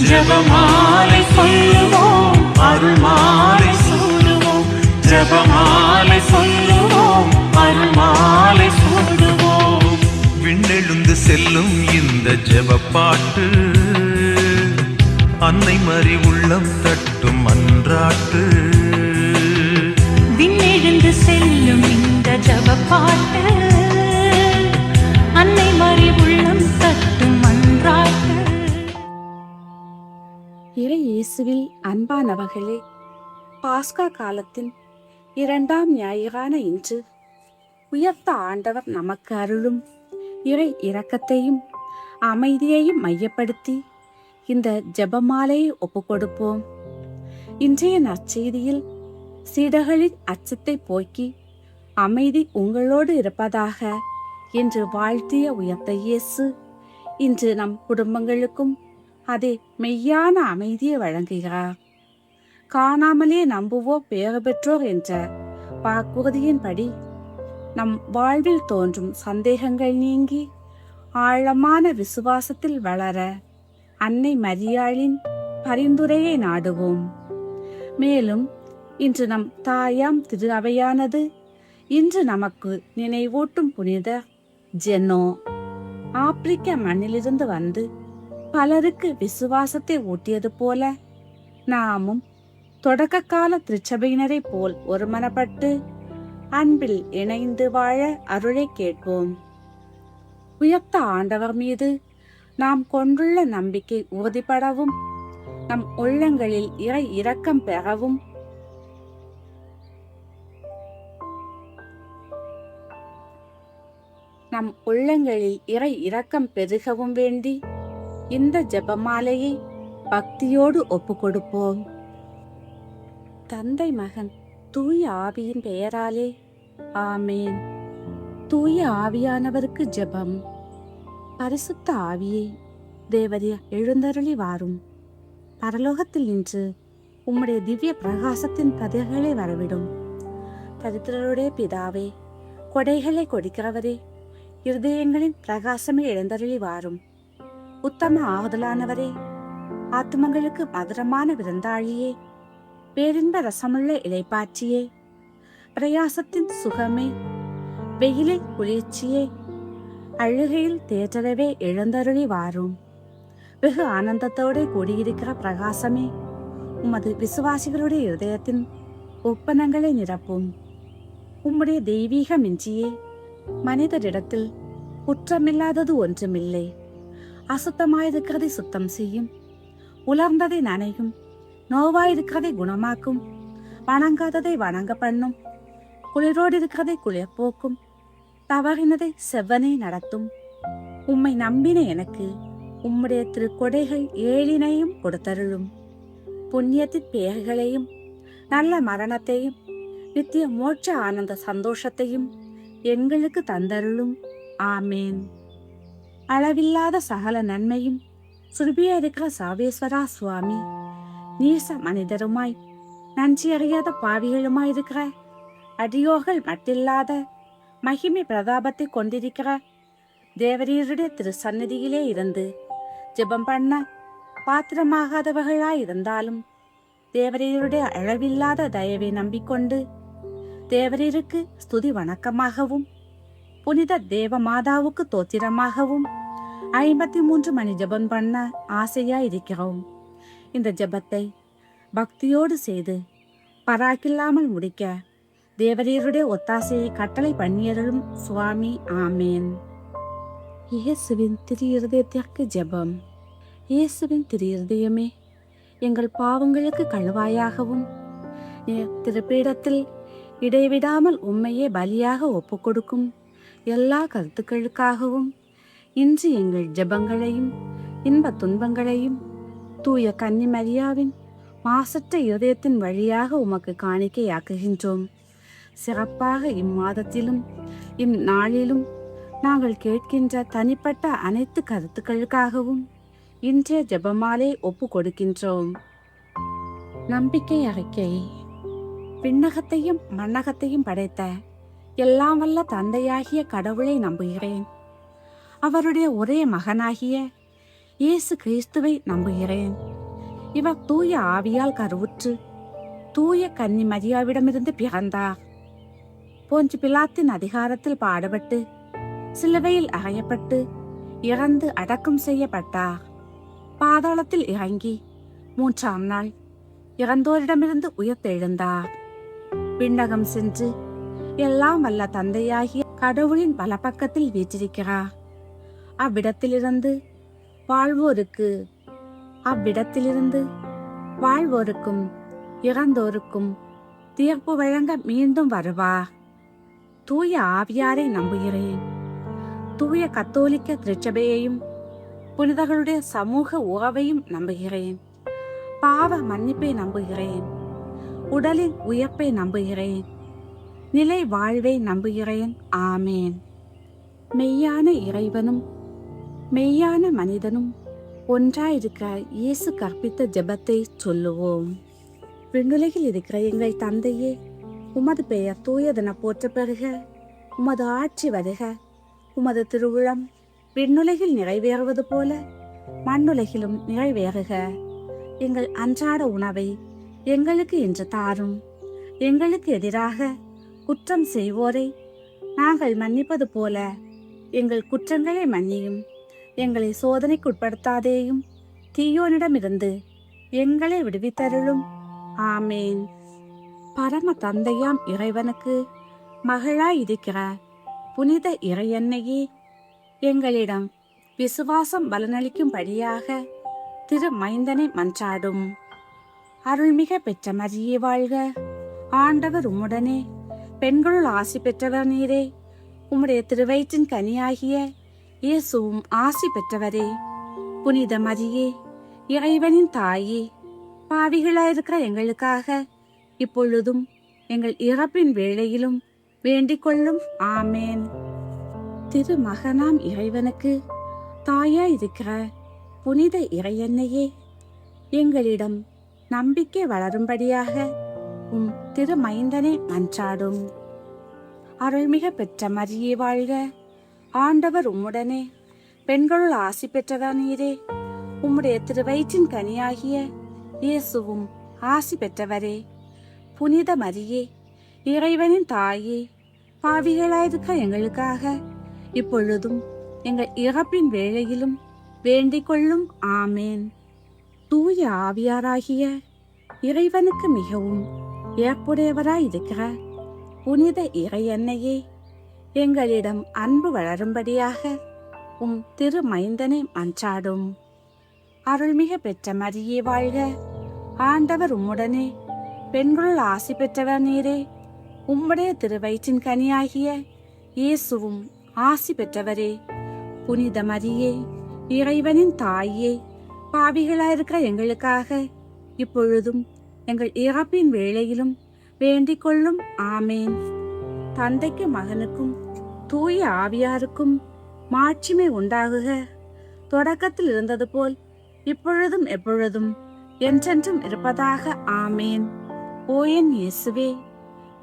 ஜெபமாலை சொல்லுவோம், அருள்மாலை சூடுவோம். ஜெபமாலை சொல்லுவோம், அருள்மாலை சூடுவோம். விண்ணெழுந்து செல்லும் இந்த ஜெபப்பாட்டு அன்னை மறி உள்ளம் தட்டும் அன்றாட்டு. விண்ணெழுந்து செல்லும் இந்த ஜெபப்பாட்டு அன்னை மறி உள்ளம் தட்டும் அன்றாட்டு. இறை இயேசுவில் அன்பானவர்களே, பாஸ்கா காலத்தின் 2ஆம் ஞாயிறான இன்று உயர்த்த ஆண்டவர் நமக்கு அருளும் இறை இரக்கத்தையும் அமைதியையும் மையப்படுத்தி இந்த ஜெபமாலையை ஒப்புக்கொடுப்போம். இன்றைய நற்செய்தியில் சீடர்களின் அச்சத்தை போக்கி அமைதி உங்களோடு இருப்பதாக என்று வாழ்த்திய உயர்த்த இயேசு இன்று நம் குடும்பங்களுக்கும் அதே மெய்யான அமைதியை வழங்குகிறார். காணாமலே நம்புவோர் பேறு பெற்றோர் என்ற வாக்குறுதியின்படி நம் வாழ்வில் தோன்றும் சந்தேகங்கள் நீங்கி ஆழமான விசுவாசத்தில் வளர அன்னை மரியாளின் பரிந்துரையை நாடுவோம். மேலும் இன்று நம் தாயாம் திரு அவையானது இன்று நமக்கு நினைவூட்டும் புனித ஜெனோ ஆப்பிரிக்க மண்ணிலிருந்து வந்து பலருக்கு விசுவாசத்தை ஊட்டியது போல நாமும் தொடக்க கால திருச்சபையினரை போல் ஒருமனப்பட்டு அன்பில் இணைந்து வாழ அருளை கேட்போம். உயர்த்த ஆண்டவர் மீது நாம் கொண்டுள்ள நம்பிக்கை உறுதிப்படவும் நம் உள்ளங்களில் இறை இரக்கம் பெறவும் பெருகவும் வேண்டி இந்த ஜெபமாலையை பக்தியோடு ஒப்புக்கொடுப்போம். தந்தை மகன் தூய ஆவியின் பெயராலே ஆமேன். தூய ஆவியானவருக்கு ஜெபம். பரிசுத்த ஆவியே, தேவரே எழுந்தருளி வாரும். பரலோகத்தில் நின்று உம்முடைய திவ்ய பிரகாசத்தின் கதிர்களை வரவிடும். தரித்திரருடைய பிதாவே, கொடைகளை கொடுக்கிறவரே, இருதயங்களின் பிரகாசமே எழுந்தருளி வாரும். உத்தம ஆறுதலானவரே, ஆத்மங்களுக்கு மதுரமான விருந்தாளியே, பேரின்ப ரசமுள்ள இலைப்பாற்றியே, பிரயாசத்தின் சுகமே, வெயிலில் குளிர்ச்சியே, அழுகையில் தேற்றரவே எழுந்தருளி வாரும். வெகு ஆனந்தத்தோடு கூடியிருக்கிற பிரகாசமே, உமது விசுவாசிகளுடைய இருதயத்தின் ஒப்பனங்களை நிரப்பும். உம்முடைய தெய்வீக மிஞ்சியே மனிதரிடத்தில் குற்றமில்லாதது ஒன்றுமில்லை. அசுத்தமாயிருக்கிறதை சுத்தம் செய்யும், உலர்ந்ததை நனையும், நோவாயிருக்கிறதை குணமாக்கும், வணங்காததை வணங்க பண்ணும், குளிரோடு இருக்கிறதை குளிர் போக்கும், தவறினதை செவ்வனை நடத்தும். உம்மை நம்பின எனக்கு உம்முடைய திருக்கொடைகள் ஏழினையும் கொடுத்தருளும். புண்ணியத்தின் பெயர்களையும் நல்ல மரணத்தையும் நித்திய மோட்ச ஆனந்த சந்தோஷத்தையும் எங்களுக்கு தந்தருளும். ஆமேன். அளவில்லாத சகல நன்மையும் சுருபிய இருக்கிற சாவேஸ்வரா சுவாமி, நீச மனிதருமாய் நன்றி அறியாத பாவிகளுமாயிருக்கிற அடியோர்கள் மட்டில்லாத மகிமை பிரதாபத்தை கொண்டிருக்கிற தேவரீருடைய திரு சந்நிதியிலே இருந்து ஜெபம் பண்ண பாத்திரமாகாதவர்களாயிருந்தாலும் தேவரீருடைய அளவில்லாத தயவை நம்பிக்கொண்டு தேவரீருக்கு ஸ்துதி வணக்கமாகவும் புனித தேவ மாதாவுக்கு தோத்திரமாகவும் 53 மணி ஜெபம் பண்ண ஆசையாயிருக்கிறோம். இந்த ஜெபத்தை பக்தியோடு செய்து பராக்கில்லாமல் முடிக்க தேவரீருடைய ஒத்தாசையை கட்டளை பண்ணியருளும் சுவாமி. ஆமேன். இயேசுவின் திரு இருதயத்திற்கு ஜெபம். இயேசுவின் திரு இருதயமே, எங்கள் பாவங்களுக்கு கழுவாயாகவும் திருப்பீடத்தில் இடைவிடாமல் உம்மையே பலியாக ஒப்புக்கொடுக்கும் எல்லா கருத்துக்களுக்காகவும் இன்று எங்கள் ஜெபங்களையும் இன்ப துன்பங்களையும் தூய கன்னி மரியாவின் மாசற்ற இருதயத்தின் வழியாக உமக்கு காணிக்கையாக்குகின்றோம். சிறப்பாக இம்மாதத்திலும் இந்நாளிலும் நாங்கள் கேட்கின்ற தனிப்பட்ட அனைத்து கருத்துக்களுக்காகவும் இன்றைய ஜெபமாலை ஒப்பு கொடுக்கின்றோம். நம்பிக்கை அறிக்கை. விண்ணகத்தையும் மண்ணகத்தையும் படைத்த எல்லாம் வல்ல தந்தையாகிய கடவுளை நம்புகிறேன். அவருடைய ஒரே மகனாகிய இயேசு கிறிஸ்துவை நம்புகிறேன். இவர் தூய ஆவியால் கருவுற்று தூய கன்னி மரியாவிடமிருந்து பிறந்தார். போஞ்சு பிலாத்தின் அதிகாரத்தில் பாடுபட்டு சிலுவையில் அறையப்பட்டு இறந்து அடக்கம் செய்யப்பட்டார். பாதாளத்தில் இறங்கி 3ஆம் நாள் இறந்தோரிடமிருந்து உயிர்த்தெழுந்தார். விண்ணகம் சென்று எல்லாம் வல்ல தந்தையாகிய கடவுளின் வலப்பக்கத்தில் வீற்றிருக்கிறார். அவ்விடத்திலிருந்து வாழ்வோருக்கும் இறந்தோருக்கும் தீர்ப்பு வழங்க மீண்டும் வருவார். தூய ஆவியாரை நம்புகிறேன். தூய கத்தோலிக்க திருச்சபையையும் புனிதர்களுடைய சமூக உறவையும் நம்புகிறேன். பாவ மன்னிப்பை நம்புகிறேன். உடலின் உயிர்ப்பை நம்புகிறேன். நிலை வாழ்வை நம்புகிறேன். ஆமேன். மெய்யான இறைவனும் மெய்யான மனிதனும் ஒன்றாயிருக்க இயேசு கற்பித்த ஜெபத்தை சொல்லுவோம். விண்ணுலகில் இருக்கிற எங்கள் தந்தையே, உமது பெயர் தூயதென போற்ற பெறுக. உமது ஆட்சி வருக. உமது திருவுளம் விண்ணுலகில் நிறைவேறுவது போல மண்ணுலகிலும் நிறைவேறுக. எங்கள் அன்றாட உணவை எங்களுக்கு இன்று தாரும். எங்களுக்கு எதிராக குற்றம் செய்வோரை நாங்கள் மன்னிப்பது போல எங்கள் குற்றங்களை மன்னியும். எங்களை சோதனைக்குட்படுத்தாதேயும், தீயோனிடமிருந்து எங்களை விடுவித்தருளும். ஆமேன். பரம தந்தையாம் இறைவனுக்கு மகளாயிருக்கிற புனித இறையன்னையே, எங்களிடம் விசுவாசம் பலனளிக்கும்படியாக திரு மைந்தனை மன்றாடும். அருள்மிக பெற்ற மரியே வாழ்க. ஆண்டவர் உம்முடனே, பெண்களுள் ஆசி பெற்றவர் நீரே. உம்முடைய திருவயிற்றின் கனியாகிய இயேசுவும் ஆசி பெற்றவரே. புனித மரியே, இறைவனின் தாயே, பாவிகளாயிருக்கிற எங்களுக்காக இப்பொழுதும் எங்கள் இறப்பின் வேளையிலும் வேண்டிக் கொள்ளும். ஆமேன். திருமகனாம் இறைவனுக்கு தாயாயிருக்கிற புனித இறையன்னையே, எங்களிடம் நம்பிக்கை வளரும்படியாக உம் திருமைந்தனை மன்றாடும். அருள்மிக பெற்ற மரியே வாழ்க. ஆண்டவர் உம்முடனே, பெண்களுள் ஆசி பெற்றவர் நீரே. உம்முடைய திருவயிற்றின் கனியாகிய இயேசுவும் ஆசி பெற்றவரே. புனித மரியே, இறைவனின் தாயே, பாவிகளாயிருக்க எங்களுக்காக இப்பொழுதும் எங்கள் இறப்பின் வேளையிலும் வேண்டிக் கொள்ளும். ஆமேன். தூய ஆவியாராகிய இறைவனுக்கு மிகவும் ஏற்புடையவராயிருக்கிற புனித இறையன்னையே, எங்களிடம் அன்பு வளரும்படியாக உம் திருமைந்தனை மன்றாடும். அருள்மிக பெற்ற மரியே வாழ்க. ஆண்டவர் உம்முடனே, பெண்களுள் ஆசி பெற்றவர் நீரே. உம்முடைய திருவயிற்றின் கனியாகிய இயேசுவும் ஆசி பெற்றவரே. புனித மரியே, இறைவனின் தாயே, பாவிகளாயிருக்கிற எங்களுக்காக இப்பொழுதும் எங்கள் இறப்பின் வேளையிலும் வேண்டிக் கொள்ளும். ஆமேன். தந்தைக்கு மகனுக்கும் தூய ஆவியாருக்கும் மாட்சிமை உண்டாகுக. தொடக்கத்தில் இருந்தது போல் இப்பொழுதும் எப்பொழுதும் என்றென்றும் இருப்பதாக. ஆமேன். ஓ என் இயேசுவே,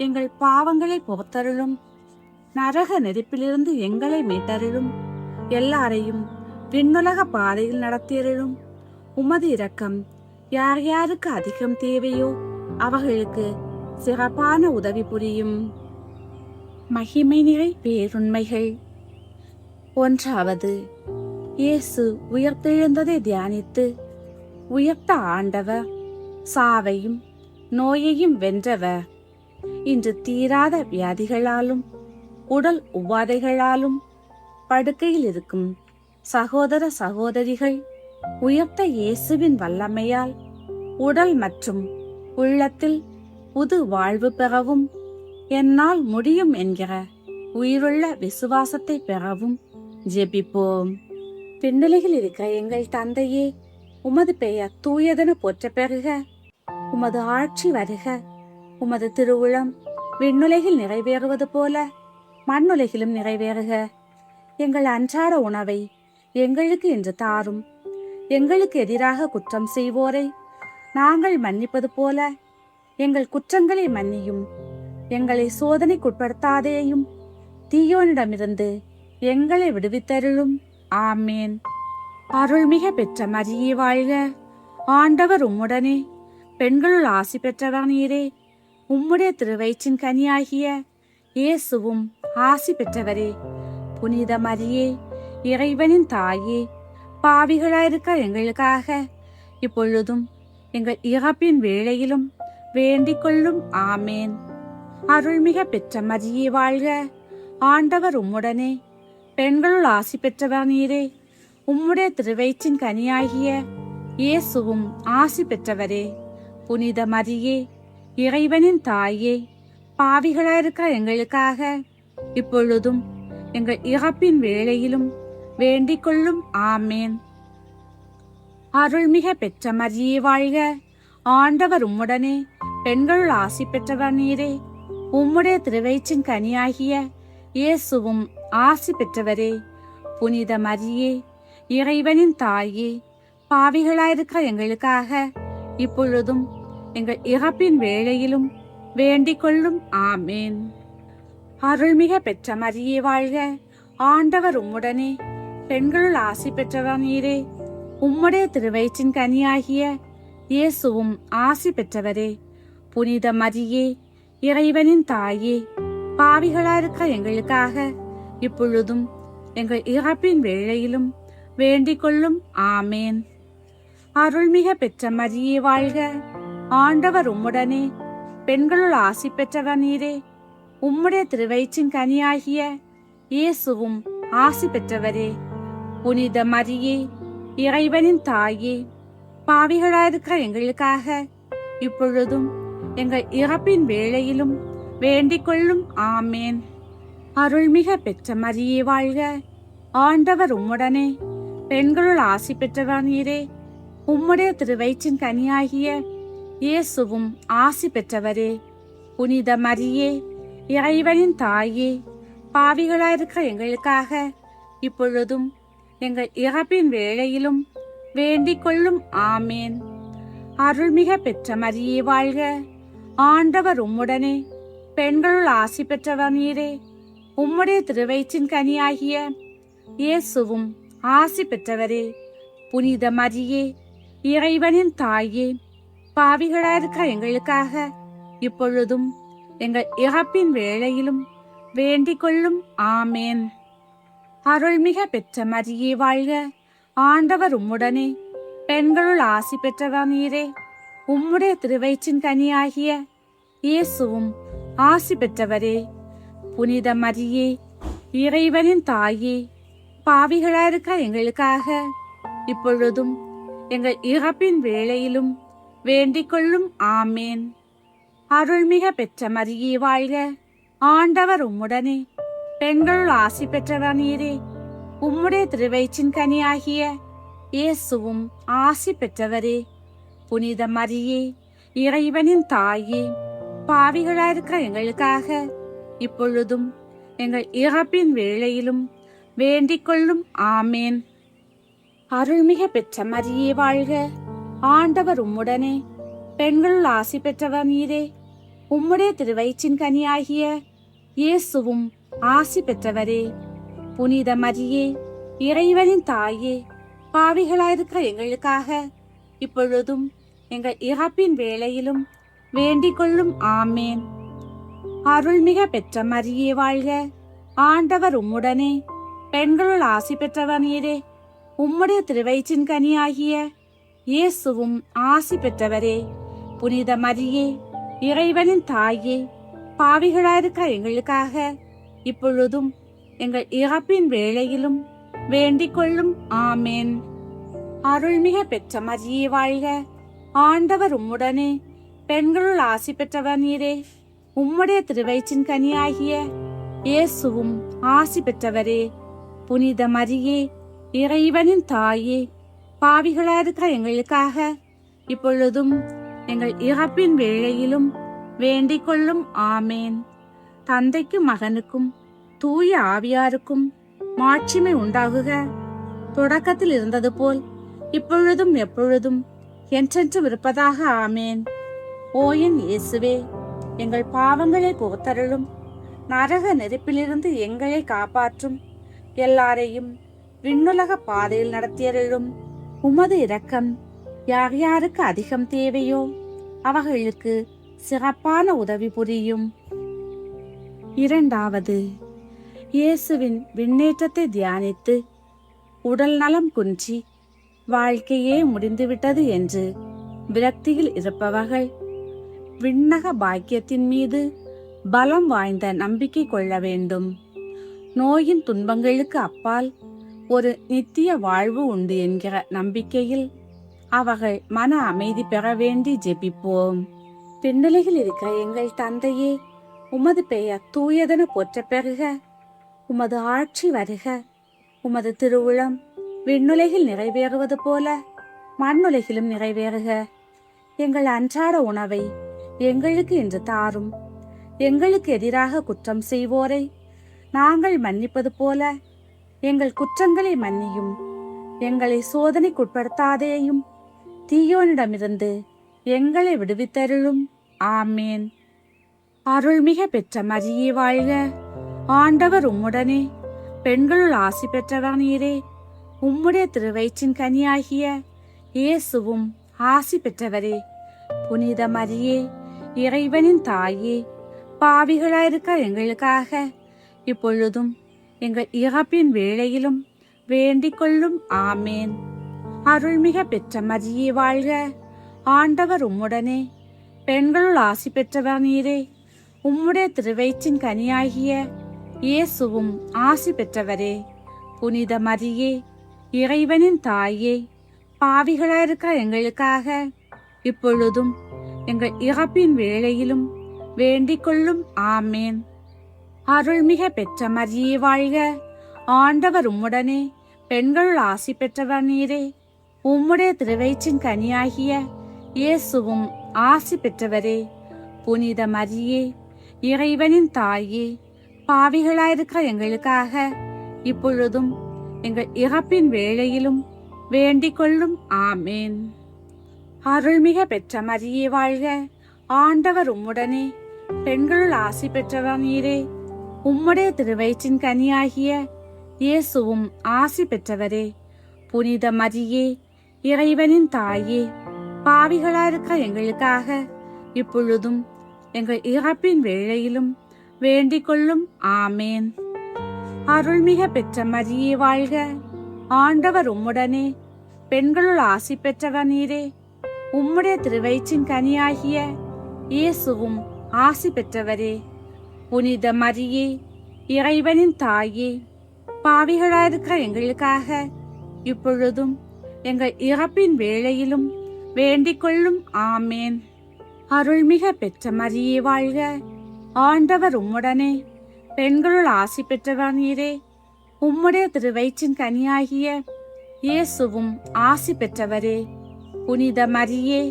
எங்கள் பாவங்களை பொறுத்தருளும். நரக நெருப்பிலிருந்து எங்களை மீட்டருளும். எல்லாரையும் விண்ணுலக பாதையில் நடத்தியருளும். உமது இரக்கம் யார் யாருக்கு அதிகம் தேவையோ அவர்களுக்கு சிறப்பான உதவி புரியும். மகிமை நிறை பேருண்மைகள். 1. இயேசு உயிர்த்தெழுந்ததை தியானித்து, உயிர்த்த ஆண்டவர், சாவையும் நோயையும் வென்றவர், இன்று தீராத வியாதிகளாலும் உடல் உபாதைகளாலும் படுக்கையில் இருக்கும் சகோதர சகோதரிகள் உயிர்த்த இயேசுவின் வல்லமையால் உடல் மற்றும் உள்ளத்தில் புது வாழ்வு பெறவும், என்னால் முடியும் என்கிற உயிருள்ள விசுவாசத்தை பெறவும் ஜெபிப்போம். விண்ணுலகில் இருக்கிற எங்கள் தந்தையே, உமது பெயர் தூயதென போற்ற பெறுக. உமது ஆட்சி வருக. உமது திருவுளம் விண்ணுலகில் நிறைவேறுவது போல மண்ணுலகிலும் நிறைவேறுக. எங்கள் அன்றாட உணவை எங்களுக்கு இன்று தாரும். எங்களுக்கு எதிராக குற்றம் செய்வோரை நாங்கள் மன்னிப்பது போல எங்கள் குற்றங்களை மன்னியும். எங்களை சோதனைக்குட்படுத்தாதேயும், தீயோனிடமிருந்து எங்களை விடுவித்தருளும். ஆமேன். அருள்மிக பெற்ற மரியே வாழ்க. ஆண்டவர் உம்முடனே, பெண்களுள் ஆசி பெற்றவர் நீரே. உம்முடைய திருவயிற்றின் கனியாகிய இயேசுவும் ஆசி பெற்றவரே. புனித மரியே, இறைவனின் தாயே, பாவிகளாயிருக்க எங்களுக்காக இப்பொழுதும் எங்கள் இறப்பின் வேளையிலும் வேண்டிக் கொள்ளும். ஆமேன். அருள்மிக பெற்ற மரியே வாழ்க. ஆண்டவர் உம்முடனே, பெண்களுள் ஆசி பெற்றவர் நீரே. உம்முடைய திருவயிற்றின் கனியாகிய இயேசுவும் ஆசி பெற்றவரே. புனித மரியே, இறைவனின் தாயே, பாவிகளாயிருக்க எங்களுக்காக இப்பொழுதும் எங்கள் இறப்பின் வேளையிலும் வேண்டிக் கொள்ளும். ஆமேன். அருள்மிக பெற்ற மரியே வாழ்க. ஆண்டவர் உம்முடனே, பெண்களுள் ஆசி பெற்றவர் நீரே. உம்முடைய திருவயிற்றின் கனியாகிய இயேசுவும் ஆசி பெற்றவரே. புனித மரியே, இறைவனின் தாயே, பாவிகளாயிருக்க எங்களுக்காக இப்பொழுதும் எங்கள் இறப்பின் வேளையிலும் வேண்டிக் கொள்ளும். ஆமேன். அருள்மிக பெற்ற மரியே வாழ்க. ஆண்டவர் உம்முடனே, பெண்களுள் ஆசி பெற்றவர் நீரே. உம்முடைய திருவயிற்றின் கனியாகிய இயேசுவும் ஆசி பெற்றவரே. புனித மரியே, இறைவனின் தாயே, பாவிகளாயிருக்க எங்களுக்காக இப்பொழுதும் எங்கள் இறப்பின் வேளையிலும் வேண்டிக் கொள்ளும். ஆமேன். அருள்மிக பெற்ற மரியே வாழ்க. ஆண்டவர் உம்முடனே, பெண்களுள் ஆசி பெற்றவர் நீரே. உம்முடைய திருவயிற்றின் கனியாகிய இயேசுவும் ஆசி பெற்றவரே. புனித மரியே, இறைவனின் தாயே, பாவிகளாயிருக்க எங்களுக்காக இப்பொழுதும் எங்கள் இறப்பின் வேளையிலும் வேண்டிக் கொள்ளும். ஆமேன். அருள்மிக பெற்ற மரியே வாழ்க. ஆண்டவர் உம்முடனே, பெண்களுள் ஆசி பெற்றவர் நீரே. உம்முடைய திருவயிற்றின் கனியாகிய இயேசுவும் ஆசி பெற்றவரே. புனித மரியே, இறைவனின் தாயே, பாவிகளாயிருக்க எங்களுக்காக இப்பொழுதும் எங்கள் இறப்பின் வேளையிலும் வேண்டிக் கொள்ளும். ஆமேன். அருள்மிக பெற்ற மரியே வாழ்க. ஆண்டவர் உம்முடனே, பெண்களுள் ஆசி பெற்றவர் நீரே. உம்முடைய திருவயிற்றின் கனியாகிய இயேசுவும் ஆசி பெற்றவரே. புனித மரியே, இறைவனின் தாயே, பாவிகளாயிருக்க எங்களுக்காக இப்பொழுதும் எங்கள் இறப்பின் வேளையிலும் வேண்டிக் கொள்ளும். ஆமேன். அருள்மிக பெற்ற மரியே வாழ்க. ஆண்டவர் உம்முடனே, பெண்களுள் ஆசி பெற்றவர் நீரே. உம்முடைய திருவயிற்றின் கனியாகிய இயேசுவும் ஆசி பெற்றவரே. புனித மரியே, இறைவனின் தாயே, பாவிகளாயிருக்க எங்களுக்காக இப்பொழுதும் எங்கள் இறப்பின் வேளையிலும் வேண்டிக் கொள்ளும். ஆமேன். அருள்மிக பெற்ற மரியே வாழ்க. ஆண்டவர் உம்முடனே, பெண்களுள் ஆசி பெற்றவர் நீரே. உம்முடைய திருவயிற்றின் கனியாகிய இயேசுவும் ஆசி பெற்றவரே. புனித மரியே, இறைவனின் தாயே, பாவிகளாயிருக்க எங்களுக்காக இப்பொழுதும் எங்கள் இறப்பின் வேளையிலும் வேண்டிக் கொள்ளும். ஆமேன். அருள்மிக பெற்ற மரியே வாழ்க. ஆண்டவர் உம்முடனே, பெண்களுள் ஆசி பெற்றவர் நீரே. உம்முடைய திருவயிற்றின் கனியாகிய இயேசுவும் ஆசி பெற்றவரே. புனித மரியே, இறைவனின் தாயே, பாவிகளாயிருக்க எங்களுக்காக இப்பொழுதும் எங்கள் இறப்பின் வேளையிலும் வேண்டிக் கொள்ளும். ஆமேன். அருள்மிக பெற்ற மரியே வாழ்க. ஆண்டவர் உம்முடனே, பெண்களுள் ஆசி பெற்றவர் நீரே. உம்முடைய திருவயிற்றின் கனியாகிய இயேசுவும் ஆசி பெற்றவரே. புனித மரியே, இறைவனின் தாயே, பாவிகளாயிருக்க எங்களுக்காக இப்பொழுதும் எங்கள் இறப்பின் வேளையிலும் வேண்டிக் கொள்ளும். ஆமேன். அருள்மிக பெற்ற மரியே வாழ்க. ஆண்டவர் உம்முடனே, பெண்களுள் ஆசி பெற்றவர் நீரே. உம்முடைய திருவயிற்றின் கனியாகிய இயேசுவும் ஆசி பெற்றவரே. புனித மரியே, இறைவனின் தாயே, பாவிகளாயிருக்க எங்களுக்காக இப்பொழுதும் எங்கள் இறப்பின் வேளையிலும் வேண்டிக் கொள்ளும். ஆமேன். தந்தைக்கும் மகனுக்கும் தூய ஆவியாருக்கும் மாட்சிமை உண்டாகுக. தொடக்கத்தில் இருந்தது போல் இப்பொழுதும் எப்பொழுதும் என்றென்றும் இருப்பதாக. ஆமேன். ஓ என் இயேசுவே, எங்கள் பாவங்களை போத்தருளும். நரக நெருப்பிலிருந்து எங்களை காப்பாற்றும். எல்லாரையும் விண்ணுலக பாதையில் நடத்தியருளும். உமது இரக்கம் யார் யாருக்கு அதிகம் தேவையோ அவர்களுக்கு சிறப்பான உதவி புரியும். இரண்டாவது, இயேசுவின் விண்ணேற்றத்தை தியானித்து உடல் நலம் குன்றி வாழ்க்கையே முடிந்துவிட்டது என்று விரக்தியில் இருப்பவர்கள் விண்ணக பாக்கியத்தின் மீது பலம் வாய்ந்த நம்பிக்கை கொள்ள வேண்டும். நோயின் துன்பங்களுக்கு அப்பால் ஒரு நித்திய வாழ்வு உண்டு என்கிற நம்பிக்கையில் அவர்கள் மன அமைதி பெற வேண்டி ஜெபிப்போம். விண்ணுலகில் இருக்கிற எங்கள் தந்தையே, உமது பெயர் தூயதென போற்ற பெறுக. உமது ஆட்சி வருக. உமது திருவுளம் விண்ணுலகில் நிறைவேறுவது போல மண்ணுலகிலும் நிறைவேறுக. எங்கள் அன்றாட உணவை எங்களுக்கு இன்று தாரும். எங்களுக்கு எதிராக குற்றம் செய்வோரை நாங்கள் மன்னிப்பது போல எங்கள் குற்றங்களை மன்னியும். எங்களை சோதனைக்குட்படுத்தாதேயும், தீயோனிடமிருந்து எங்களை விடுவித்தருளும். ஆமேன். அருள்மிக பெற்ற மரியே வாழ்க. ஆண்டவர் உம்முடனே, பெண்களுள் ஆசி பெற்றவர் நீரே. உம்முடைய திருவயிற்றின் கனியாகிய இயேசுவும் ஆசி பெற்றவரே. புனித மரியே, இறைவனின் தாயே, பாவிகளாயிருக்க எங்களுக்காக இப்பொழுதும் எங்கள் இறப்பின் வேளையிலும் வேண்டிக் கொள்ளும். ஆமேன். அருள்மிக பெற்ற மரியே வாழ்க. ஆண்டவர் உம்முடனே, பெண்களுள் ஆசி பெற்றவர் நீரே. உம்முடைய திருவயிற்றின் கனியாகிய இயேசுவும் ஆசி பெற்றவரே. புனித மரியே, இறைவனின் தாயே, பாவிகளாயிருக்க எங்களுக்காக இப்பொழுதும் எங்கள் இறப்பின் வேளையிலும் வேண்டிக் கொள்ளும். ஆமேன். அருள்மிக பெற்ற மரியே வாழ்க. ஆண்டவர் உம்முடனே, பெண்களுள் ஆசி பெற்றவர் நீரே. உம்முடைய திருவயிற்றின் கனியாகிய இயேசுவும் ஆசி பெற்றவரே. புனித மரியே, இறைவனின் தாயே, பாவிகளாயிருக்க எங்களுக்காக இப்பொழுதும் எங்கள் இறப்பின் வேளையிலும் வேண்டிக் கொள்ளும். ஆமேன். அருள்மிக பெற்ற மரியே வாழ்க. ஆண்டவர் உம்முடனே, பெண்களுள் ஆசி பெற்றவர் நீரே. உம்முடைய திருவயிற்றின் கனியாகிய இயேசுவும் ஆசி பெற்றவரே. புனித மரியே, இறைவனின் தாயே, பாவிகளாயிருக்க எங்களுக்காக இப்பொழுதும் எங்கள் இறப்பின் வேளையிலும் வேண்டிக் கொள்ளும். ஆமேன். அருள்மிக பெற்ற மரியே வாழ்க. ஆண்டவர் உம்முடனே, பெண்களுள் ஆசி பெற்றவர் நீரே. உம்முடைய திருவயிற்றின் கனியாகிய இயேசுவும் ஆசி பெற்றவரே. புனித மரியே, இறைவனின் தாயே, பாவிகளாயிருக்க எங்களுக்காக இப்பொழுதும் எங்கள் இறப்பின் வேளையிலும் வேண்டிக் கொள்ளும். ஆமேன். அருள்மிக பெற்ற மரியே வாழ்க. ஆண்டவர் உம்முடனே, பெண்களுள் ஆசி பெற்றவர் நீரே. உம்முடைய திருவயிற்றின் கனியாகிய இயேசுவும் ஆசி பெற்றவரே. புனித மரியே,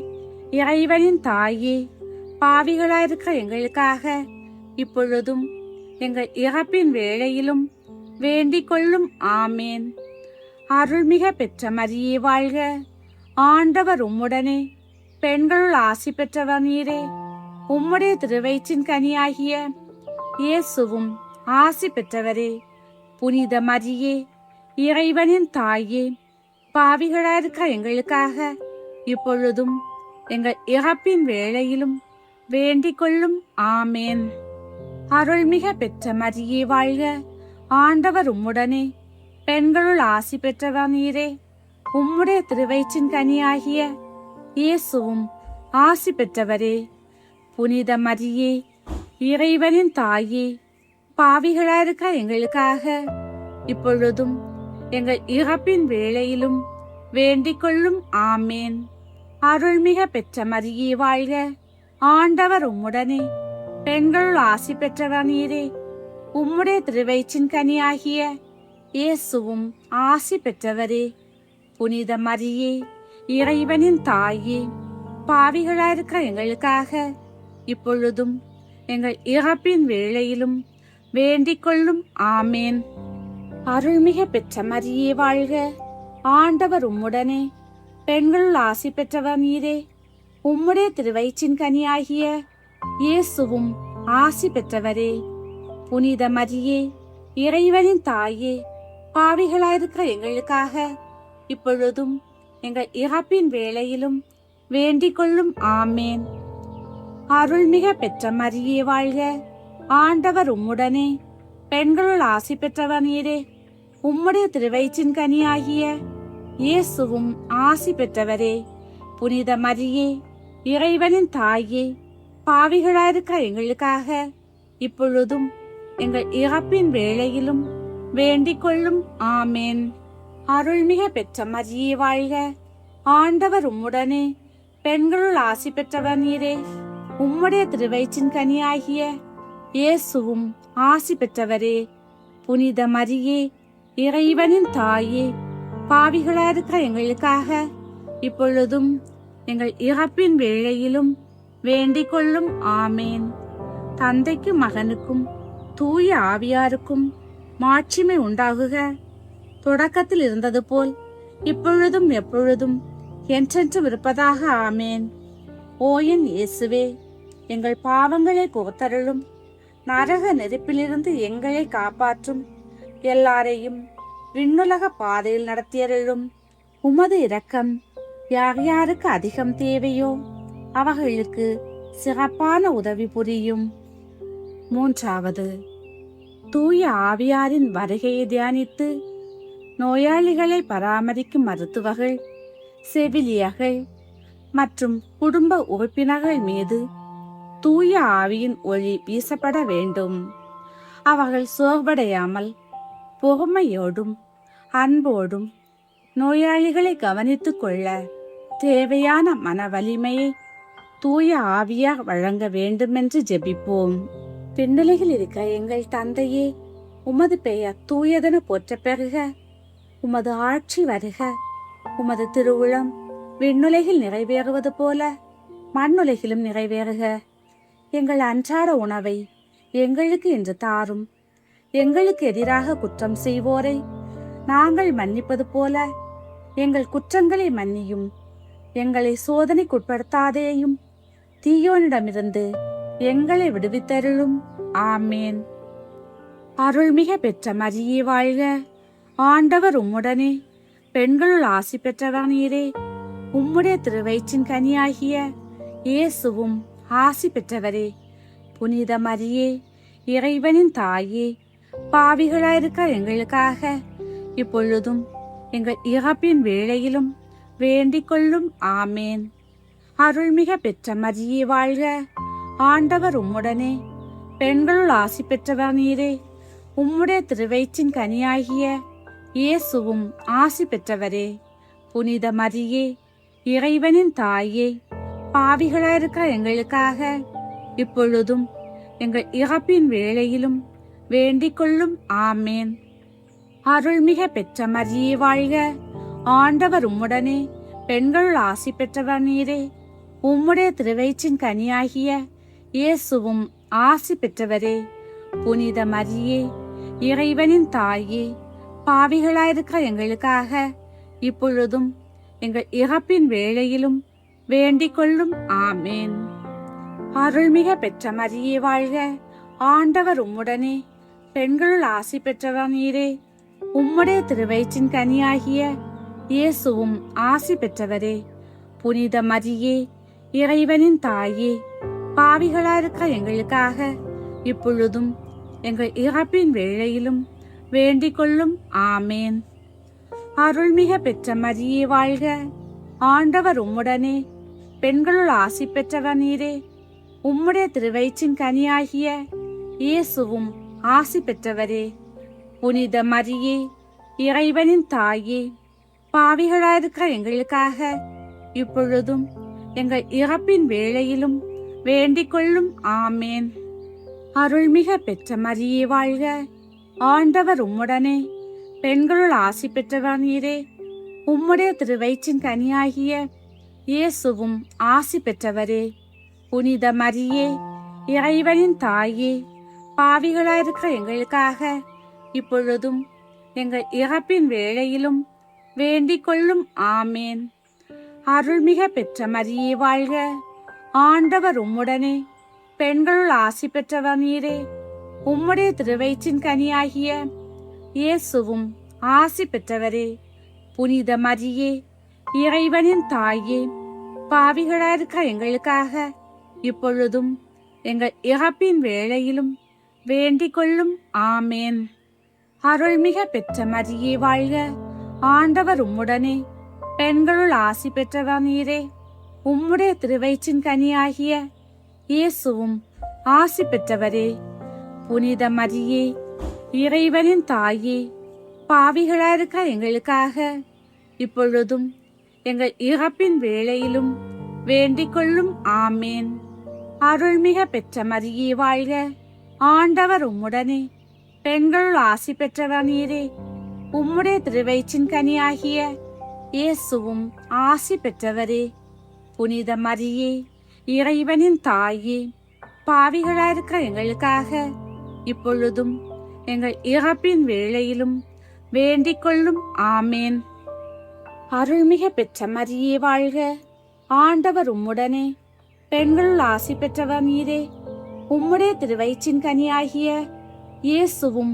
இறைவனின் தாயே, பாவிகளாயிருக்க எங்களுக்காக இப்பொழுதும் எங்கள் இறப்பின் வேளையிலும் வேண்டிக் கொள்ளும். ஆமேன். அருள்மிக பெற்ற மரியே வாழ்க. ஆண்டவர் உம்முடனே, பெண்களுள் ஆசி பெற்றவர் நீரே. உம்முடைய திருவயிற்றின் கனியாகிய இயேசுவும் ஆசி பெற்றவரே. புனித மரியே, இறைவனின் தாயே, பாவிகளாயிருக்க எங்களுக்காக இப்பொழுதும் எங்கள் இறப்பின் வேளையிலும் வேண்டிக் கொள்ளும். ஆமேன். அருள்மிக பெற்ற மரியே வாழ்க. ஆண்டவர் உம்முடனே, பெண்களுள் ஆசி பெற்றவர் நீரே. உம்முடைய திருவயிற்றின் கனியாகிய இயேசுவும் ஆசி பெற்றவரே. புனித மரியே, இறைவனின் தாயே, பாவிகளாயிருக்க எங்களுக்காக இப்பொழுதும் எங்கள் இறப்பின் வேளையிலும் வேண்டிக் கொள்ளும். ஆமேன். அருள்மிக பெற்ற மரியே வாழ்க. ஆண்டவர் உம்முடனே, பெண்களுள் ஆசி பெற்றவர் நீரே. உம்முடைய திருவயிற்றின் கனியாகிய இயேசுவும் ஆசி பெற்றவரே. புனித மரியே, இறைவனின் தாயே, பாவிகளாயிருக்க எங்களுக்காக இப்பொழுதும் எங்கள் இறப்பின் வேளையிலும் வேண்டிக் கொள்ளும். ஆமேன். அருள்மிக பெற்ற மரியே வாழ்க. ஆண்டவர் உம்முடனே, பெண்களுள் ஆசி பெற்றவர் நீரே. உம்முடைய திருவயிற்றின் கனியாகிய இயேசுவும் ஆசி பெற்றவரே. புனித மரியே, இறைவனின் தாயே, பாவிகளாயிருக்க எங்களுக்காக இப்பொழுதும் எங்கள் இறப்பின் வேளையிலும் வேண்டிக் கொள்ளும் ஆமேன். அருள்மிக பெற்ற மரியே வாழ்க, ஆண்டவர் உம்முடனே, பெண்களுள் ஆசி பெற்றவர் நீரே. உம்முடைய திருவயிற்றின் கனியாகிய இயேசுவும் ஆசி பெற்றவரே. புனித மரியே, இறைவனின் தாயே, பாவிகளாயிருக்க எங்களுக்காக இப்பொழுதும் எங்கள் இறப்பின் வேளையிலும் வேண்டிக் கொள்ளும் ஆமேன். அருள்மிக பெற்ற மரியே வாழ்க, ஆண்டவர் உம்முடனே, பெண்களுள் ஆசி பெற்றவர் நீரே. உம்முடைய திருவயிற்றின் கனியாகிய இயேசுவும் ஆசி பெற்றவரே. புனித மரியே, இறைவனின் தாயே, பாவிகளாயிருக்க எங்களுக்காக இப்பொழுதும் எங்கள் இறப்பின் வேளையிலும் வேண்டிக் கொள்ளும் ஆமேன். தந்தைக்கும் மகனுக்கும் தூய ஆவியாருக்கும் மாட்சிமை உண்டாகுக. தொடக்கத்தில் இருந்தது போல் இப்பொழுதும் எப்பொழுதும் என்றென்றும் இருப்பதாக ஆமேன். ஓ என் இயேசுவே, எங்கள் பாவங்களை போத்தருளும், நரக நெருப்பிலிருந்து எங்களை காப்பாற்றும், எல்லாரையும் விண்ணுலக பாதையில் நடத்தியருளும். உமது இரக்கம் யார் யாருக்கு அதிகம் தேவையோ அவர்களுக்கு சிறப்பான உதவி புரியும். மூன்றாவது, தூய ஆவியாரின் வருகையை தியானித்து நோயாளிகளை பராமரிக்கும் மருத்துவர்கள், செவிலியர்கள் மற்றும் குடும்ப உறுப்பினர்கள் மீது தூய ஆவியின் ஒளி வீசப்பட வேண்டும். அவர்கள் சோர்வடையாமல் பொறுமையோடும் அன்போடும் நோயாளிகளை கவனித்துக் கொள்ள தேவையான மன வலிமையை தூய ஆவியார் வழங்க வேண்டுமென்று ஜெபிப்போம். விண்ணுலகில் இருக்க எங்கள் தந்தையே, உமது பெயர் தூயதென போற்ற பெறுக. உமது ஆட்சி வருக. உமது திருவுளம் விண்ணுலகில் நிறைவேறுவது போல மண்ணுலகிலும் நிறைவேறுக. எங்கள் அன்றாட உணவை எங்களுக்கு இன்று தாரும். எங்களுக்கு எதிராக குற்றம் செய்வோரை நாங்கள் மன்னிப்பது போல எங்கள் குற்றங்களை மன்னியும். எங்களை சோதனைக்குட்படுத்தாதேயும், தீயோனிடமிருந்து எங்களை விடுவித்தருளும். ஆமேன். அருள்மிக பெற்ற மரியே வாழ்க, ஆண்டவர் உம்முடனே, பெண்களுள் ஆசி பெற்றவர் நீரே. உம்முடைய திருவயிற்றின் கனியாகிய இயேசுவும் ஆசி பெற்றவரே. புனித மரியே, இறைவனின் தாயே, பாவிகளாயிருக்க எங்களுக்காக இப்பொழுதும் எங்கள் இறப்பின் வேளையிலும் வேண்டிக் கொள்ளும். ஆமேன். அருள்மிக பெற்ற மரியே வாழ்க, ஆண்டவர் உம்முடனே, பெண்களுள் ஆசி பெற்றவர் நீரே. உம்முடைய திருவயிற்றின் கனியாகிய இயேசுவும் ஆசி பெற்றவரே. புனித மரியே, இறைவனின் தாயே, பாவிகளாயிருக்க எங்களுக்காக இப்பொழுதும் எங்கள் இறப்பின் வேளையிலும் வேண்டிக் கொள்ளும். ஆமேன். அருள்மிக பெற்ற மரியே வாழ்க, ஆண்டவர் உம்முடனே, பெண்களுள் ஆசி பெற்றவர் நீரே. உம்முடைய திருவயிற்றின் கனியாகிய இயேசுவும் ஆசி பெற்றவரே. புனித மரியே, இறைவனின் தாயே, பாவிகளாயிருக்க எங்களுக்காக இப்பொழுதும் எங்கள் இறப்பின் வேளையிலும் வேண்டிக் கொள்ளும். ஆமேன். அருள்மிக பெற்ற மரியே வாழ்க, ஆண்டவர் உம்முடனே, பெண்களுள் ஆசி பெற்றவர் நீரே. உம்முடைய திருவயிற்றின் கனியாகிய இயேசுவும் ஆசி பெற்றவரே. புனித மரியே, இறைவனின் தாயே, பாவிகளாயிருக்க எங்களுக்காக இப்பொழுதும் எங்கள் இறப்பின் வேளையிலும் வேண்டிக் கொள்ளும். ஆமேன். அருள்மிக பெற்ற மரியே வாழ்க, ஆண்டவர் உம்முடனே, பெண்களுள் ஆசி பெற்றவர் நீரே. உம்முடைய திருவயிற்றின் கனியாகிய இயேசுவும் ஆசி பெற்றவரே. புனித மரியே, இறைவனின் தாயே, பாவிகளாயிருக்க எங்களுக்காக இப்பொழுதும் எங்கள் இறப்பின் வேளையிலும் வேண்டிக் கொள்ளும். ஆமேன். அருள்மிக பெற்ற மரியே வாழ்க, ஆண்டவர் உம்முடனே, பெண்களுள் ஆசி பெற்றவர் நீரே. உம்முடைய திருவயிற்றின் கனியாகிய இயேசுவும் ஆசி பெற்றவரே. புனித மரியே, இறைவனின் தாயே, பாவிகளாயிருக்க எங்களுக்காக இப்பொழுதும் எங்கள் இறப்பின் வேளையிலும் வேண்டிக் கொள்ளும். ஆமேன். அருள்மிக பெற்ற மரியே வாழ்க, ஆண்டவர் உம்முடனே, பெண்களுள் ஆசி பெற்றவர் நீரே. உம்முடைய திருவயிற்றின் கனியாகிய இயேசுவும் ஆசி பெற்றவரே. புனித மரியே, இறைவனின் தாயே, பாவிகளாயிருக்க எங்களுக்காக இப்பொழுதும் எங்கள் இறப்பின் வேளையிலும் வேண்டிக் கொள்ளும். ஆமேன். அருள்மிக பெற்ற மரியே வாழ்க, ஆண்டவர் உம்முடனே, பெண்களுள் ஆசி பெற்றவர் நீரே. உம்முடைய திருவயிற்றின் கனியாகிய இயேசுவும் ஆசி பெற்றவரே. புனித மரியே, இறைவனின் தாயே, பாவிகளாயிருக்க எங்களுக்காக இப்பொழுதும் எங்கள் இறப்பின் வேளையிலும் வேண்டிக் கொள்ளும். ஆமேன். அருள்மிக பெற்ற மரியே வாழ்க, ஆண்டவர் உம்முடனே, பெண்களுள் ஆசி பெற்றவர் நீரே. உம்முடைய திருவயிற்றின் கனியாகிய இயேசுவும் ஆசி பெற்றவரே. புனித மரியே, இறைவனின் தாயே, பாவிகளாயிருக்க எங்களுக்காக இப்பொழுதும் எங்கள் இறப்பின் வேளையிலும் வேண்டிக் கொள்ளும். ஆமேன். அருள்மிக பெற்ற மரியே வாழ்க, ஆண்டவர் உம்முடனே, பெண்களுள் ஆசி பெற்றவர் நீரே. உம்முடைய திருவயிற்றின் கனியாகிய இயேசுவும்